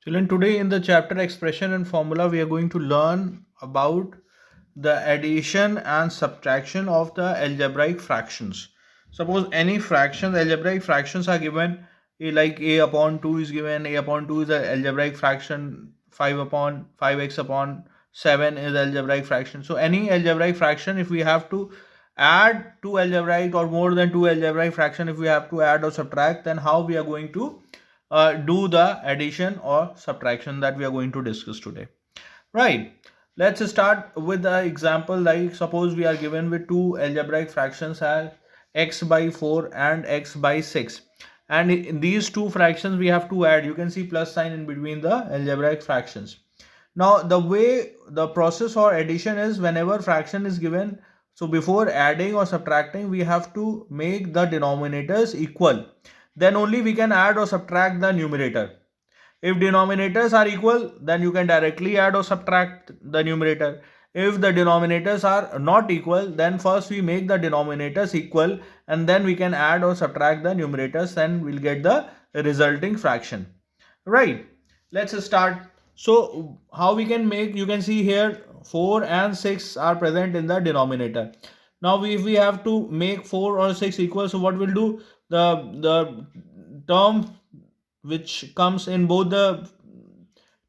Children, today in the chapter expression and formula, we are going to learn about the addition and subtraction of the algebraic fractions. Suppose any fractions, algebraic fractions are given, like a upon 2 is given, a upon 2 is the algebraic fraction, 5 upon 5x upon 7 is algebraic fraction. So any algebraic fraction, if we have to add two algebraic or more than two algebraic fraction, if we have to add or subtract, then how we are going to do the addition or subtraction that we are going to discuss today. Right. Let's start with the example. Like suppose we are given with two algebraic fractions as x by 4 and x by 6, and in these two fractions we have to add. You can see plus sign in between the algebraic fractions. Now the way the process for addition is, whenever fraction is given, so before adding or subtracting we have to make the denominators equal, then only we can add or subtract the numerator. If denominators are equal, then you can directly add or subtract the numerator. If the denominators are not equal, then first we make the denominators equal and then we can add or subtract the numerators and we'll get the resulting fraction. Right. Let's start. So how we can make, you can see here 4 and 6 are present in the denominator. Now if we have to make 4 or 6 equal, so what we'll do, the term which comes in both the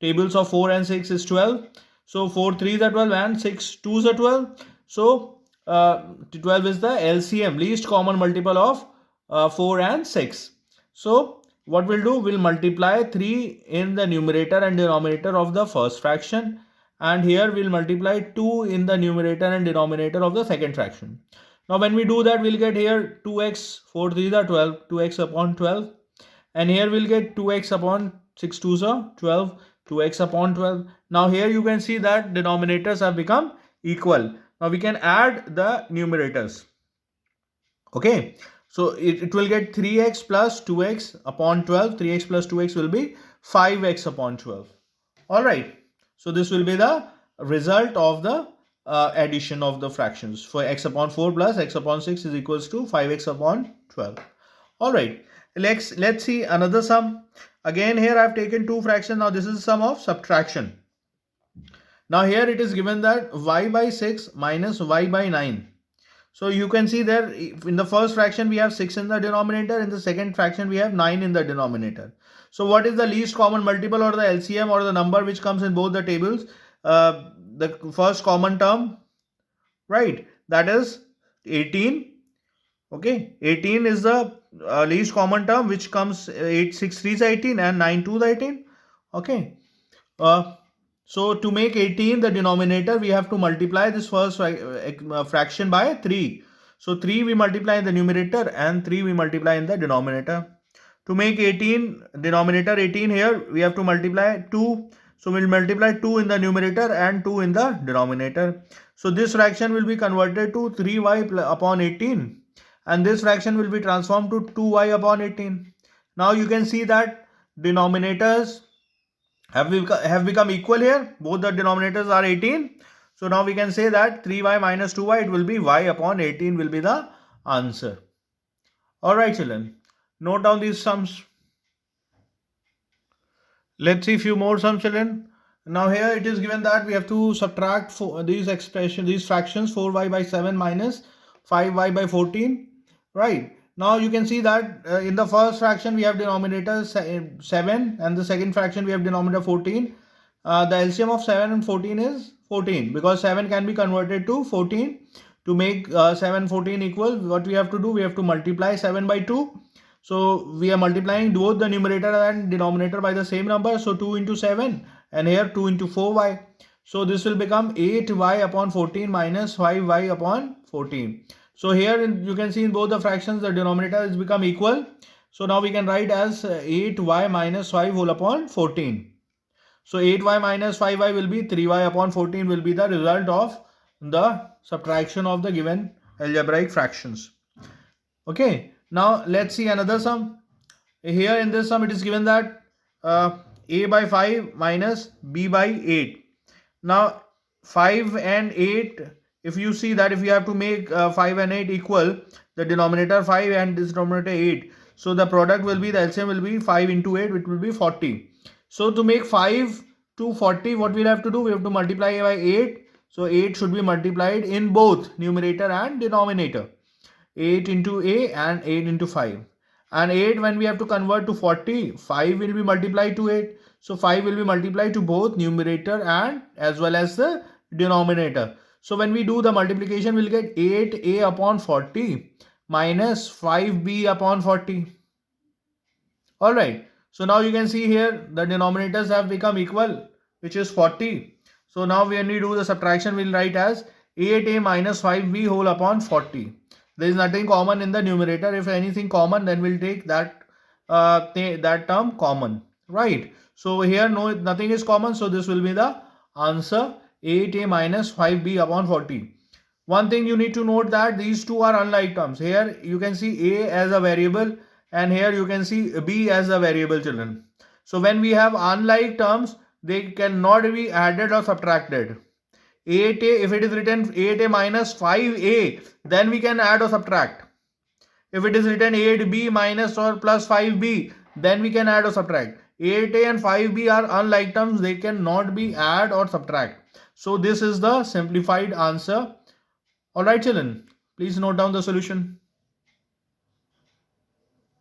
tables of 4 and 6 is 12. So 4 3s are 12 and 6 2s are 12. So 12 is the LCM, least common multiple of 4 and 6. So what we'll do, we'll multiply 3 in the numerator and denominator of the first fraction, and here we'll multiply 2 in the numerator and denominator of the second fraction. Now when we do that, we'll get here 2x, 4 3s are 12, 2x upon 12, and here we'll get 2x upon 6 2s are 12, 2x upon 12. Now here you can see that denominators have become equal. Now we can add the numerators. Okay, so it will get 3x plus 2x upon 12. 3x plus 2x will be 5x upon 12. All right, so this will be the result of the addition of the fractions. For x upon 4 plus x upon 6 is equals to 5x upon 12. All right, let's see another sum. Again here I have taken two fractions. Now this is sum of subtraction. Now here it is given that y by 6 minus y by 9. So you can see there in the first fraction we have 6 in the denominator, in the second fraction we have 9 in the denominator. So what is the least common multiple or the LCM or the number which comes in both the tables? The first common term, right, that is 18. Okay, 18 is the least common term which comes 8 6 3 is 18 and 9 2 is 18. Okay, so to make 18 the denominator, we have to multiply this first fraction by 3. So 3 we multiply in the numerator and 3 we multiply in the denominator. To make 18 denominator 18, here we have to multiply 2. So we'll multiply 2 in the numerator and 2 in the denominator. So this fraction will be converted to 3y upon 18, and this fraction will be transformed to 2y upon 18. Now you can see that denominators have become equal here. Both the denominators are 18. So now we can say that 3y minus 2y, it will be y upon 18 will be the answer. Alright children, note down these sums. Let's see a few more sums children. Now here it is given that we have to subtract these fractions, 4y by 7 minus 5y by 14. Right. Now you can see that in the first fraction we have denominator 7 and the second fraction we have denominator 14. The LCM of 7 and 14 is 14, because 7 can be converted to 14. To make 7 14 equal, what we have to do, we have to multiply 7 by 2. So we are multiplying both the numerator and denominator by the same number. So 2 into 7 and here 2 into 4y. So this will become 8y upon 14 minus 5y upon 14. So here you can see in both the fractions the denominator has become equal. So now we can write as 8y minus 5 whole upon 14. So 8y minus 5y will be 3y upon 14 will be the result of the subtraction of the given algebraic fractions. Okay, now let's see another sum. Here in this sum it is given that a by 5 minus b by 8. Now 5 and 8, if you see that if you have to make 5 and 8 equal, the denominator 5 and this denominator 8, so the product will be, the LCM will be 5 into 8, which will be 40. So to make 5 to 40, what we'll have to do, we have to multiply by 8. So 8 should be multiplied in both numerator and denominator. 8 into a and 8 into 5. And 8, when we have to convert to 40, 5 will be multiplied to 8. So 5 will be multiplied to both numerator and as well as the denominator. So when we do the multiplication, we'll get 8a upon 40 minus 5b upon 40. Alright, so now you can see here the denominators have become equal, which is 40. So now when we do the subtraction, we'll write as 8a minus 5b whole upon 40. There is nothing common in the numerator. If anything common, then we'll take that that term common, right? So here nothing is common, so this will be the answer, 8a minus 5b upon 40. One thing you need to note that these two are unlike terms. Here you can see a as a variable and here you can see b as a variable, children. So when we have unlike terms, they cannot be added or subtracted. 8a, if it is written 8a minus 5a, then we can add or subtract. If it is written 8b minus or plus 5b, then we can add or subtract. 8a and 5b are unlike terms, they cannot be add or subtract. So this is the simplified answer. Alright children, please note down the solution.